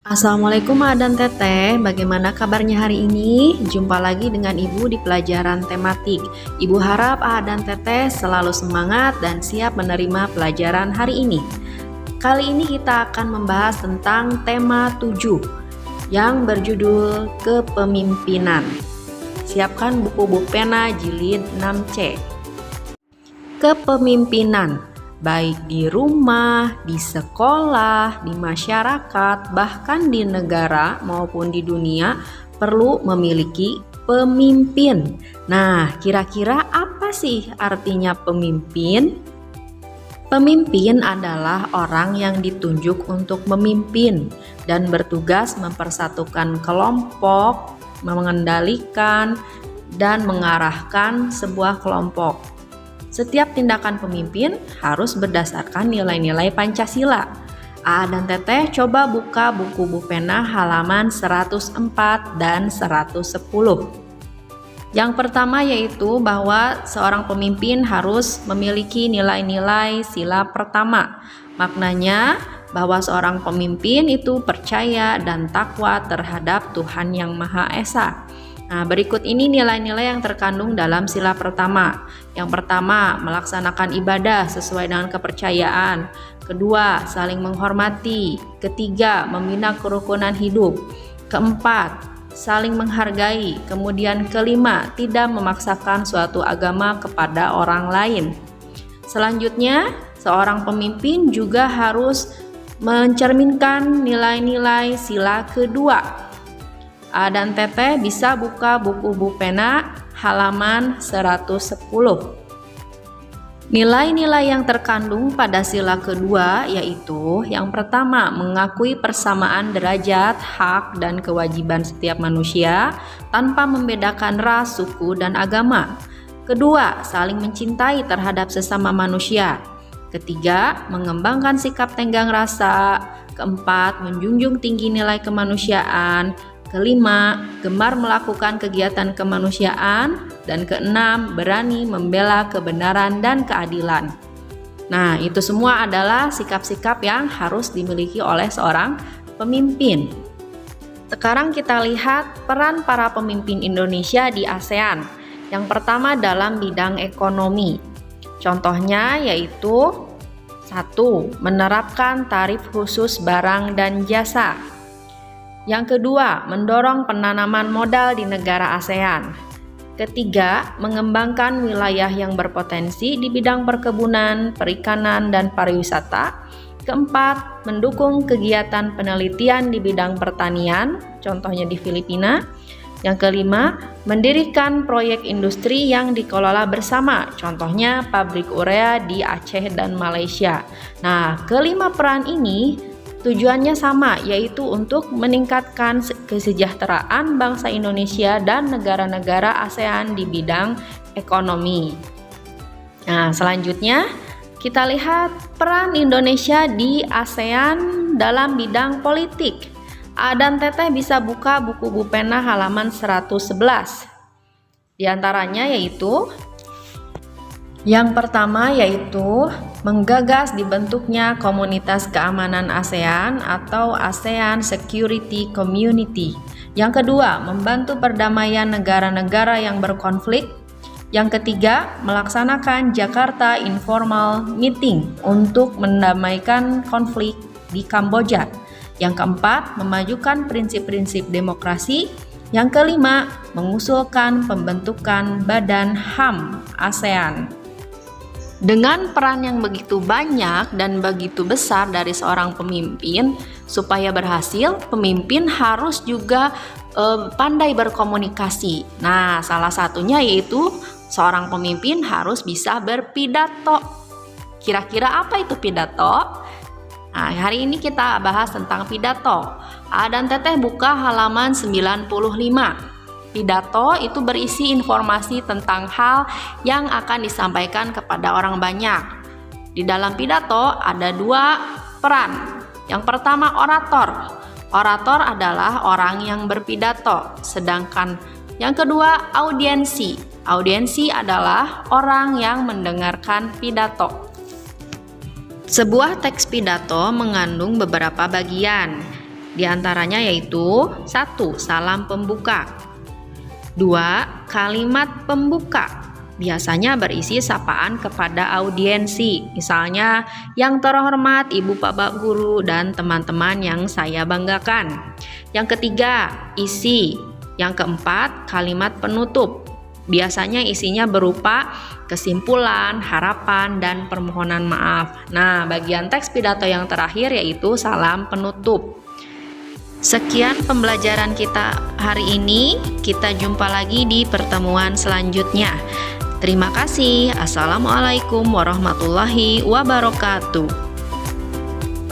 Assalamualaikum Mak dan Teteh, bagaimana kabarnya hari ini? Jumpa lagi dengan Ibu di pelajaran tematik. Ibu harap dan Teteh selalu semangat dan siap menerima pelajaran hari ini. Kali ini kita akan membahas tentang tema 7 yang berjudul Kepemimpinan. Siapkan buku pena jilid 6C. Kepemimpinan baik di rumah, di sekolah, di masyarakat, bahkan di negara maupun di dunia perlu memiliki pemimpin. Nah, kira-kira apa sih artinya pemimpin? Pemimpin adalah orang yang ditunjuk untuk memimpin dan bertugas mempersatukan kelompok, mengendalikan, dan mengarahkan sebuah kelompok. Setiap tindakan pemimpin harus berdasarkan nilai-nilai Pancasila. Dan Teteh coba buka buku pena halaman 104 dan 110. Yang pertama yaitu bahwa seorang pemimpin harus memiliki nilai-nilai sila pertama. Maknanya bahwa seorang pemimpin itu percaya dan takwa terhadap Tuhan Yang Maha Esa. Nah, berikut ini nilai-nilai yang terkandung dalam sila pertama. Yang pertama, melaksanakan ibadah sesuai dengan kepercayaan. Kedua, saling menghormati. Ketiga, membina kerukunan hidup. Keempat, saling menghargai. Kemudian kelima, tidak memaksakan suatu agama kepada orang lain. Selanjutnya, seorang pemimpin juga harus mencerminkan nilai-nilai sila kedua. Dan Teteh bisa buka buku pena halaman 110. Nilai-nilai yang terkandung pada sila kedua yaitu yang pertama, mengakui persamaan derajat, hak, dan kewajiban setiap manusia tanpa membedakan ras, suku, dan agama. Kedua, saling mencintai terhadap sesama manusia. Ketiga, mengembangkan sikap tenggang rasa. Keempat, menjunjung tinggi nilai kemanusiaan. Kelima, gemar melakukan kegiatan kemanusiaan. Dan keenam, berani membela kebenaran dan keadilan. Nah, itu semua adalah sikap-sikap yang harus dimiliki oleh seorang pemimpin. Sekarang kita lihat peran para pemimpin Indonesia di ASEAN. Yang pertama dalam bidang ekonomi. Contohnya yaitu 1. Menerapkan tarif khusus barang dan jasa. Yang kedua, mendorong penanaman modal di negara ASEAN. Ketiga, mengembangkan wilayah yang berpotensi di bidang perkebunan, perikanan, dan pariwisata. Keempat, mendukung kegiatan penelitian di bidang pertanian, contohnya di Filipina. Yang kelima, mendirikan proyek industri yang dikelola bersama, contohnya pabrik urea di Aceh dan Malaysia. Nah, kelima peran ini tujuannya sama, yaitu untuk meningkatkan kesejahteraan bangsa Indonesia dan negara-negara ASEAN di bidang ekonomi. Nah, selanjutnya kita lihat peran Indonesia di ASEAN dalam bidang politik. Dan Teteh bisa buka buku pena halaman 111. Di antaranya yaitu yang pertama yaitu menggagas dibentuknya Komunitas Keamanan ASEAN atau ASEAN Security Community. Yang kedua, membantu perdamaian negara-negara yang berkonflik. Yang ketiga, melaksanakan Jakarta Informal Meeting untuk mendamaikan konflik di Kamboja. Yang keempat, memajukan prinsip-prinsip demokrasi. Yang kelima, mengusulkan pembentukan Badan HAM ASEAN. Dengan peran yang begitu banyak dan begitu besar dari seorang pemimpin, supaya berhasil, pemimpin harus juga pandai berkomunikasi. Nah, salah satunya yaitu seorang pemimpin harus bisa berpidato. Kira-kira apa itu pidato? Nah, hari ini kita bahas tentang pidato. Dan Teteh buka halaman 95. Pidato itu berisi informasi tentang hal yang akan disampaikan kepada orang banyak. Di dalam pidato ada 2 peran. Yang pertama, orator. Orator adalah orang yang berpidato. Sedangkan yang kedua, audiensi. Audiensi adalah orang yang mendengarkan pidato. Sebuah teks pidato mengandung beberapa bagian. Di antaranya yaitu 1. Salam pembuka. 2. Kalimat pembuka. Biasanya berisi sapaan kepada audiensi, misalnya yang terhormat Ibu Bapak Guru dan teman-teman yang saya banggakan. Yang ketiga, isi. Yang keempat, kalimat penutup. Biasanya isinya berupa kesimpulan, harapan, dan permohonan maaf. Nah, bagian teks pidato yang terakhir yaitu salam penutup. Sekian pembelajaran kita hari ini. Kita jumpa lagi di pertemuan selanjutnya. Terima kasih. Assalamualaikum warahmatullahi wabarakatuh.